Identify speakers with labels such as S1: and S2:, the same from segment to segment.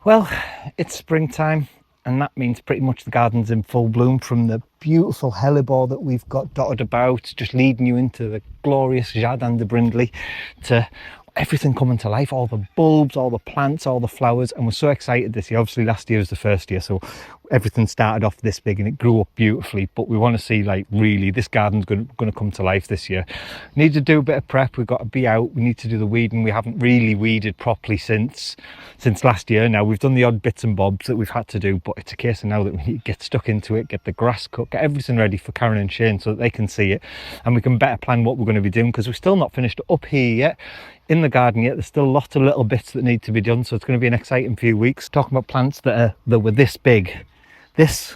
S1: Well, it's springtime, and that means pretty much the garden's in full bloom, from the beautiful hellebore that we've got dotted about, just leading you into the glorious Jardin de Brindley, to everything coming to life, all the bulbs, all the plants, all the flowers. And we're so excited this year. Obviously last year was the first year, so everything started off this big and it grew up beautifully, but we want to see, like, really this garden's going to come to life this year. Need to do a bit of prep. We've got to be out, we need to do the weeding. We haven't really weeded properly since last year. Now we've done the odd bits and bobs that we've had to do, but it's a case of now that we need to get stuck into it, get the grass cut, get everything ready for Karen and Shane so that they can see it and we can better plan what we're going to be doing, because we're still not finished up here yet in the garden yet. There's still lots of little bits that need to be done, so it's going to be an exciting few weeks. Talking about plants that were this big, this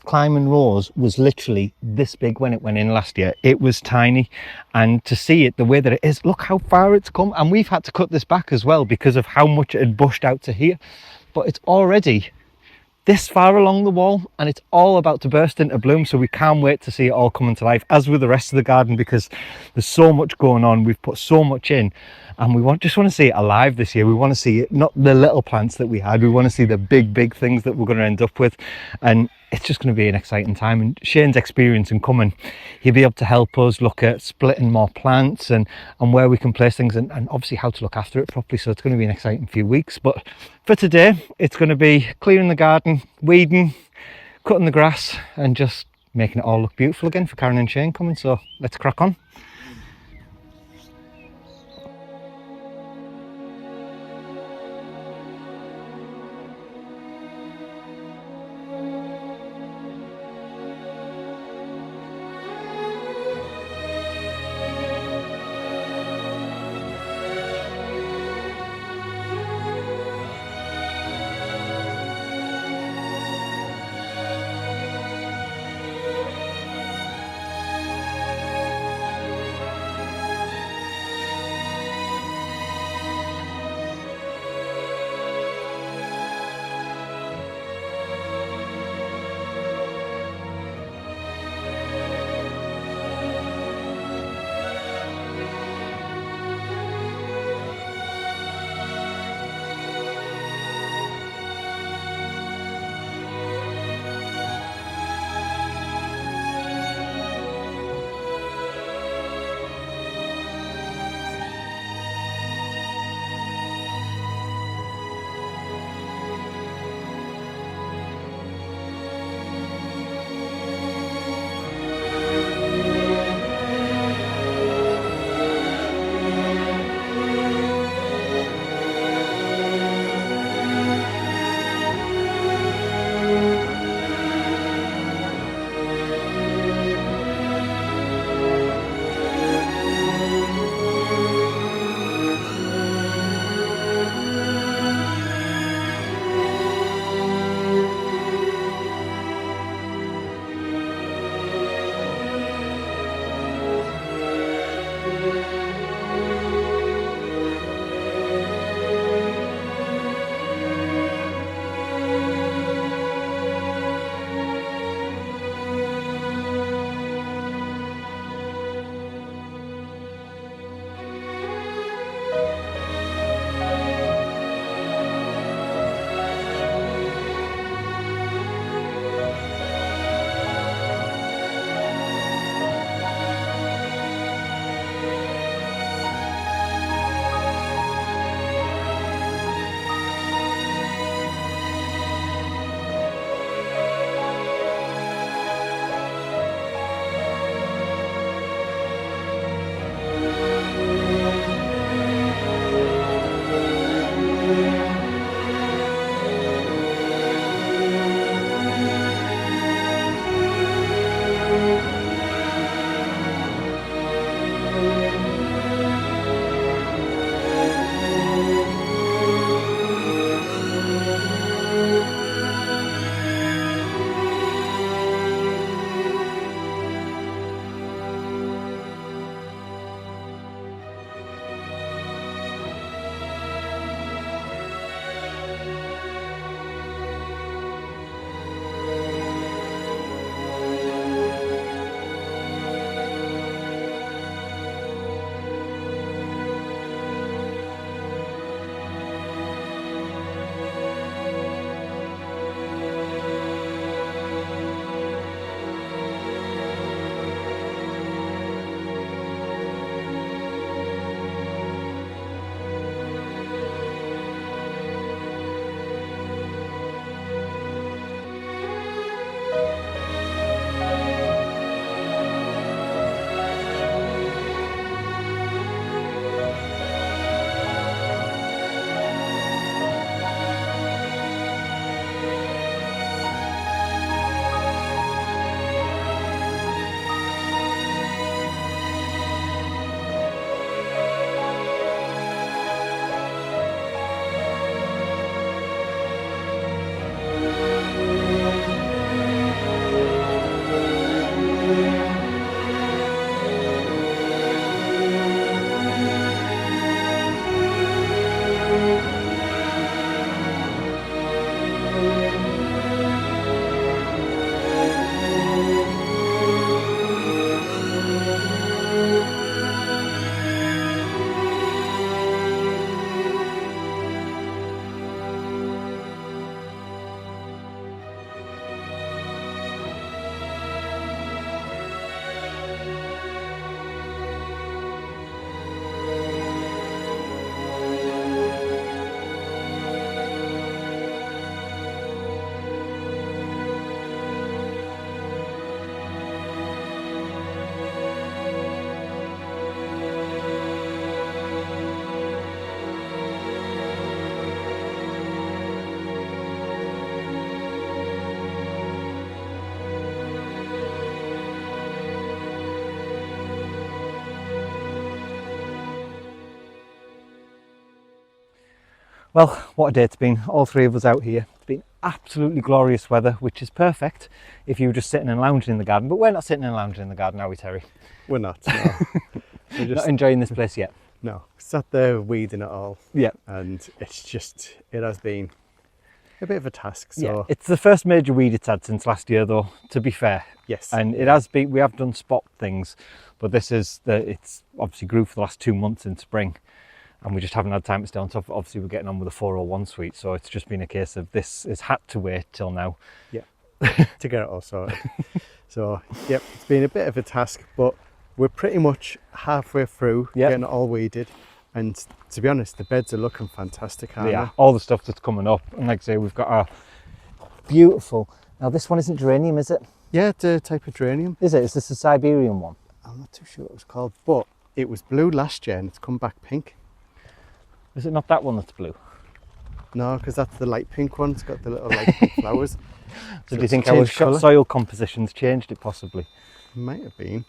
S1: climbing rose was literally this big when it went in last year. It was tiny, and to see it the way that it is, look how far it's come. And we've had to cut this back as well because of how much it had bushed out to here, but it's already this far along the wall and it's all about to burst into bloom. So we can't wait to see it all coming to life, as with the rest of the garden, because there's so much going on. We've put so much in and we just want to see it alive this year. We want to see it, not the little plants that we had, we want to see the big things that we're going to end up with. And it's just going to be an exciting time. And Shane's experience in coming, he'll be able to help us look at splitting more plants and where we can place things, and obviously how to look after it properly. So it's going to be an exciting few weeks. But for today, it's going to be clearing the garden, weeding, cutting the grass, and just making it all look beautiful again for Karen and Shane coming. So let's crack on. Well, what a day it's been. All three of us out here. It's been absolutely glorious weather, which is perfect if you were just sitting and lounging in the garden. But we're not sitting and lounging in the garden, are we, Terry?
S2: We're not. No. We're just
S1: Not enjoying this place yet.
S2: no. Sat there weeding it all.
S1: Yeah.
S2: And it has been a bit of a task. So
S1: Yeah. It's the first major weed it's had since last year, though, to be fair.
S2: yes.
S1: And it has been, we have done spot things, but it's obviously grew for the last 2 months in spring. And we just haven't had time to stay on top. Obviously, we're getting on with the 401 suite, so it's just been a case of this has had to wait till now.
S2: Yeah. To get it all sorted. So, yep, it's been a bit of a task, but we're pretty much halfway through getting it all weeded. And to be honest, the beds are looking fantastic, aren't they?
S1: All the stuff that's coming up. And like I say, we've got our beautiful... Now, this one isn't geranium, is it?
S2: Yeah, it's a type of geranium.
S1: Is it? Is this a Siberian one?
S2: I'm not too sure what it was called, but it was blue last year and it's come back pink.
S1: Is it not that one that's blue?
S2: No, because that's the light pink one. It's got the little light pink flowers.
S1: So do you think our soil composition's changed it possibly?
S2: Might have been.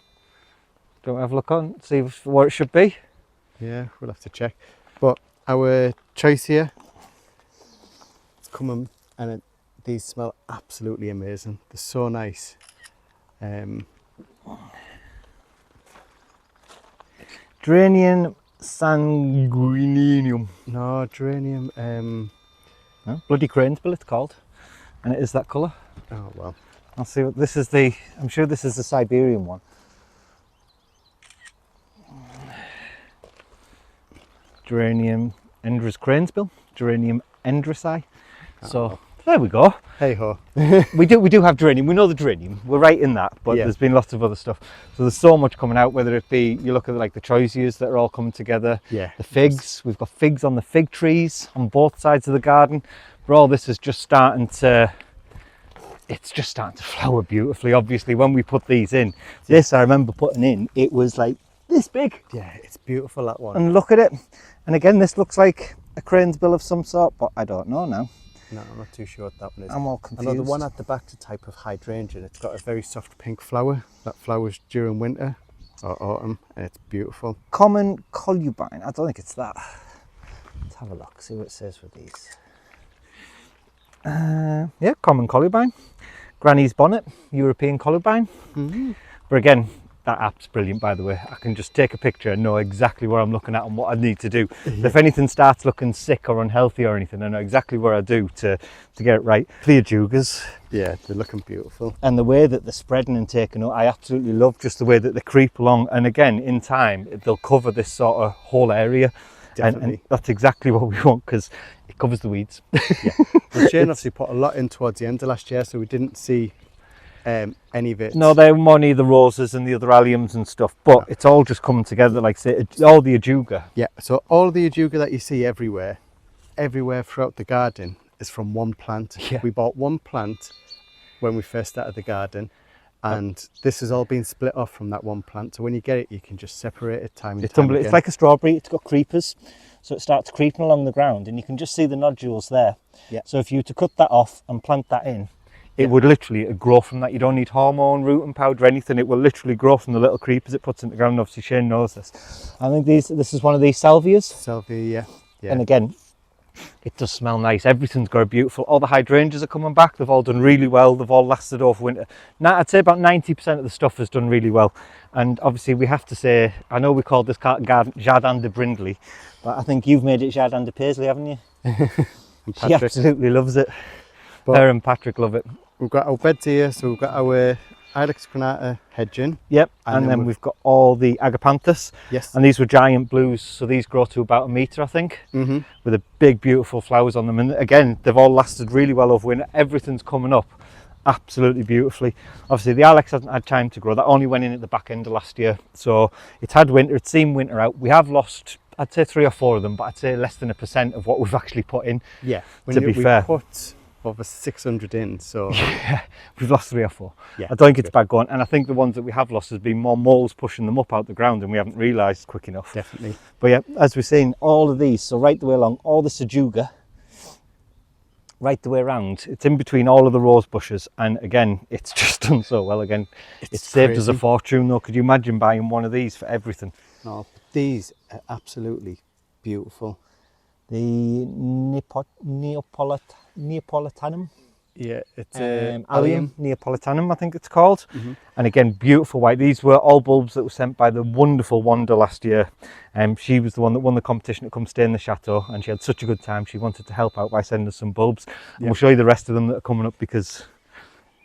S1: Don't we have a look on, see where it should be?
S2: Yeah, we'll have to check. But our choice here, it's coming and these smell absolutely amazing. They're so nice.
S1: Geranium sanguineum.
S2: No, geranium.
S1: No? Bloody cranesbill it's called. And it is that colour.
S2: Oh, well.
S1: I'll see what this is I'm sure this is the Siberian one. Geranium Endrus cranesbill, Geranium endresi. So there we go.
S2: Hey ho.
S1: we do have geranium. We know the geranium. We're right in that, but there's been lots of other stuff. So there's so much coming out. Whether it be you look at like the choisias that are all coming together.
S2: Yeah.
S1: The figs. We've got figs on the fig trees on both sides of the garden. But all this is just starting to. It's just starting to flower beautifully. Obviously, when we put these in, this I remember putting in. It was like this big.
S2: Yeah, it's beautiful, that one.
S1: And look at it. And again, this looks like a cranesbill of some sort, but I don't know now.
S2: No, I'm not too sure what that one is.
S1: I'm all confused.
S2: I know the one at the back's a type of hydrangea. It's got a very soft pink flower that flowers during winter or autumn, and it's beautiful.
S1: Common colubine. I don't think it's that. Let's have a look, see what it says with these. Yeah, common colubine. Granny's bonnet, European colubine.
S2: Mm-hmm.
S1: But again, that app's brilliant, by the way. I can just take a picture and know exactly where I'm looking at and what I need to do. Yeah. If anything starts looking sick or unhealthy or anything, I know exactly where I do to get it right. Clear jugas.
S2: Yeah, they're looking beautiful.
S1: And the way that they're spreading and taking up, I absolutely love just the way that they creep along. And again, in time, they'll cover this sort of whole area.
S2: Definitely.
S1: And that's exactly what we want because it covers the weeds.
S2: Yeah. Well, Shane obviously put a lot in towards the end of last year, so we didn't see any of it.
S1: No, they're more near the roses and the other alliums and stuff, but it's all just coming together, like say, all the ajuga.
S2: Yeah, so all the ajuga that you see everywhere throughout the garden is from one plant.
S1: Yeah.
S2: We bought one plant when we first started the garden, and this has all been split off from that one plant. So when you get it, you can just separate it time and time again.
S1: It's like a strawberry. It's got creepers, so it starts creeping along the ground, and you can just see the nodules there.
S2: Yeah.
S1: So if you were to cut that off and plant that in, it would literally grow from that. You don't need hormone, root and powder, anything. It will literally grow from the little creepers it puts in the ground. Obviously, Shane knows this. I think this is one of these salvias.
S2: Salvia, yeah.
S1: And again, it does smell nice. Everything's got a beautiful. All the hydrangeas are coming back. They've all done really well. They've all lasted over winter. Now, I'd say about 90% of the stuff has done really well. And obviously, we have to say, I know we called this garden Jardin de Brindley, but I think you've made it Jardin de Paisley, haven't you? He absolutely loves it. Her and Patrick love it.
S2: We've got our beds here, so we've got our Ilex crenata hedging.
S1: Yep, and then we've got all the agapanthus.
S2: Yes.
S1: And these were giant blues, so these grow to about 1 metre, I think, with the big, beautiful flowers on them. And again, they've all lasted really well over winter. Everything's coming up absolutely beautifully. Obviously, the Ilex hasn't had time to grow. That only went in at the back end of last year. So it's had winter, it's seen winter out. We have lost, I'd say 3 or 4 of them, but I'd say less than 1% of what we've actually put in.
S2: Yeah,
S1: to be fair.
S2: We put over 600 in, so
S1: yeah, we've lost 3 or 4.
S2: Yeah,
S1: I don't think it's bad going, and I think the ones that we have lost has been more moles pushing them up out the ground and we haven't realised quick enough.
S2: Definitely.
S1: But yeah, as we're seeing, all of these, so right the way along, all the sajuga, right the way around, it's in between all of the rose bushes, and again, it's just done so well. Again, it's saved us a fortune though. Could you imagine buying one of these for everything?
S2: No, these are absolutely beautiful.
S1: the Neapolitanum.
S2: Yeah, it's
S1: Allium Neapolitanum, I think it's called. And again, beautiful white. These were all bulbs that were sent by the wonderful Wanda last year. She was the one that won the competition to come stay in the chateau, and she had such a good time. She wanted to help out by sending us some bulbs. And we'll show you the rest of them that are coming up, because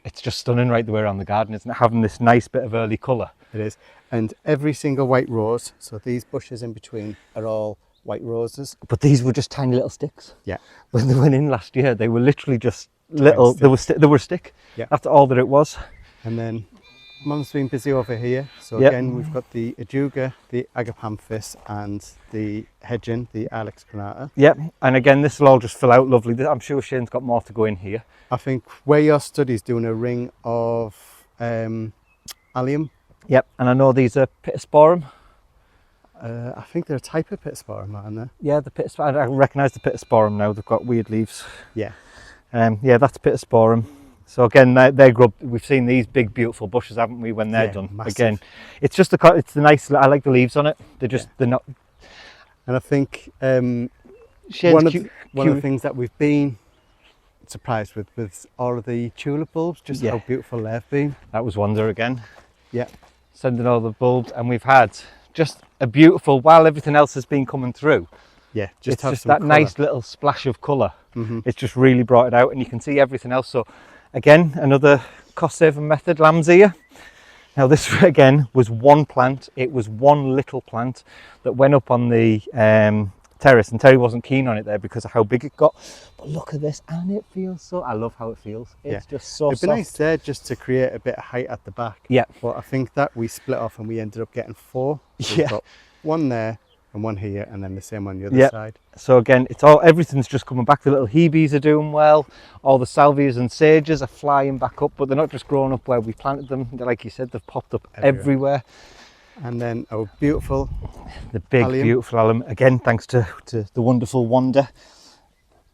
S1: it's just stunning right the way around the garden, isn't it? Having this nice bit of early colour.
S2: It is. And every single white rose, so these bushes in between are all white roses.
S1: But these were just tiny little sticks.
S2: Yeah.
S1: When they went in last year, they were literally just little, they were a stick.
S2: Yeah.
S1: That's all that it was.
S2: And then Mum's been busy over here. So again, we've got the ajuga, the agapanthus, and the hedging, the Alex crenata.
S1: Yep. And again, this will all just fill out lovely. I'm sure Shane's got more to go in here.
S2: I think where your study's doing a ring of allium.
S1: Yep. And I know these are pittosporum.
S2: I think they're a type of pittosporum, aren't they?
S1: Yeah, the pittosporum. I recognise the pittosporum now. They've got weird leaves.
S2: Yeah.
S1: Yeah, that's pittosporum. So again, they grow up. We've seen these big, beautiful bushes, haven't we? When they're done,
S2: massive.
S1: Again, it's just it's the nice. I like the leaves on it. They're not.
S2: And I think one of the things that we've been surprised with all of the tulip bulbs, just how beautiful they've been.
S1: That was Wanda again.
S2: Yeah.
S1: Sending all the bulbs, and we've had just a beautiful, while everything else has been coming through.
S2: Yeah,
S1: It's just that nice little splash of colour. It's just really brought it out, and you can see everything else. So again, another cost-saving method, lamb's ear. Now this again was one plant. It was one little plant that went up on the terrace, and Terry wasn't keen on it there because of how big it got. But look at this, and it feels so, I love how it feels. It's just so
S2: It'd be nice there just to create a bit of height at the back.
S1: Yeah.
S2: But I think that we split off and we ended up getting 4. So we've got one there and one here, and then the same on the other side.
S1: So again, everything's just coming back. The little hebes are doing well. All the salvias and sages are flying back up, but they're not just growing up where we planted them. Like you said, they've popped up everywhere.
S2: And then our beautiful,
S1: the big
S2: allium.
S1: Beautiful allium, again thanks to the wonderful Wanda.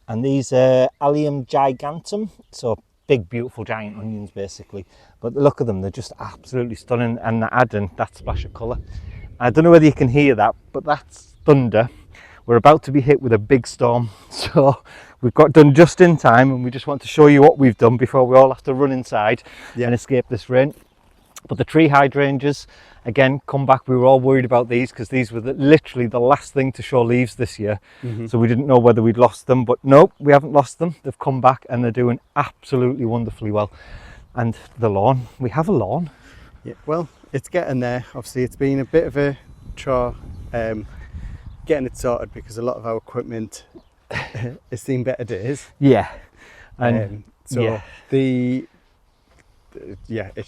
S1: And these are allium gigantum, so big beautiful giant onions basically. But look at them, they're just absolutely stunning, and they're adding that splash of colour. I don't know whether you can hear that, but that's thunder. We're about to be hit with a big storm, so we've got done just in time, and we just want to show you what we've done before we all have to run inside and escape this rain. But the tree hydrangeas, again, come back. We were all worried about these because these were literally the last thing to show leaves this year. So we didn't know whether we'd lost them, but no, we haven't lost them. They've come back and they're doing absolutely wonderfully well. And the lawn, we have a lawn.
S2: Yeah, well, it's getting there. Obviously, it's been a bit of a chore getting it sorted because a lot of our equipment has seen better days.
S1: Yeah. And
S2: it's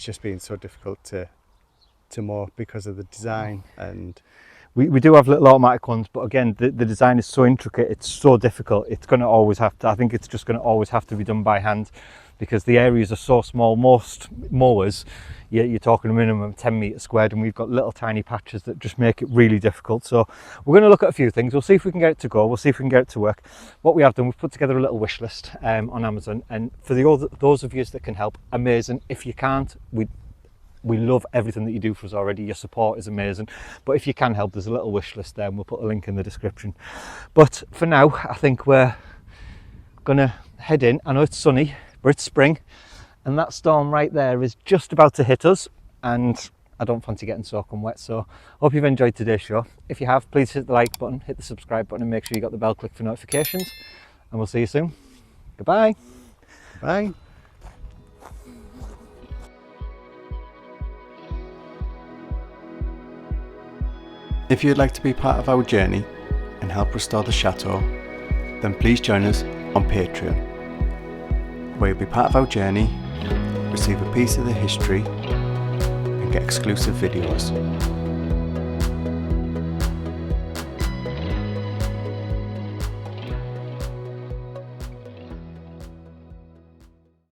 S2: just been so difficult to mow because of the design. And
S1: we do have little automatic ones, but again, the design is so intricate, it's so difficult. It's going to always have to, I think it's just going to always have to be done by hand because the areas are so small. Most mowers, you're talking a minimum of 10 metres squared, and we've got little tiny patches that just make it really difficult. So we're going to look at a few things. We'll see if we can get it to go. We'll see if we can get it to work. What we have done, we've put together a little wish list on Amazon, and for those of you that can help, amazing. If you can't, we love everything that you do for us already. Your support is amazing. But if you can help, there's a little wish list there, and we'll put a link in the description. But for now, I think we're going to head in. I know it's sunny, but it's spring, and that storm right there is just about to hit us, and I don't fancy getting soaking wet. So hope you've enjoyed today's show. If you have, please hit the like button, hit the subscribe button, and make sure you got the bell clicked for notifications, and we'll see you soon. Goodbye.
S2: bye. If you'd like to be part of our journey and help restore the chateau, then please join us on Patreon, where you'll be part of our journey, receive a piece of the history, and get exclusive videos.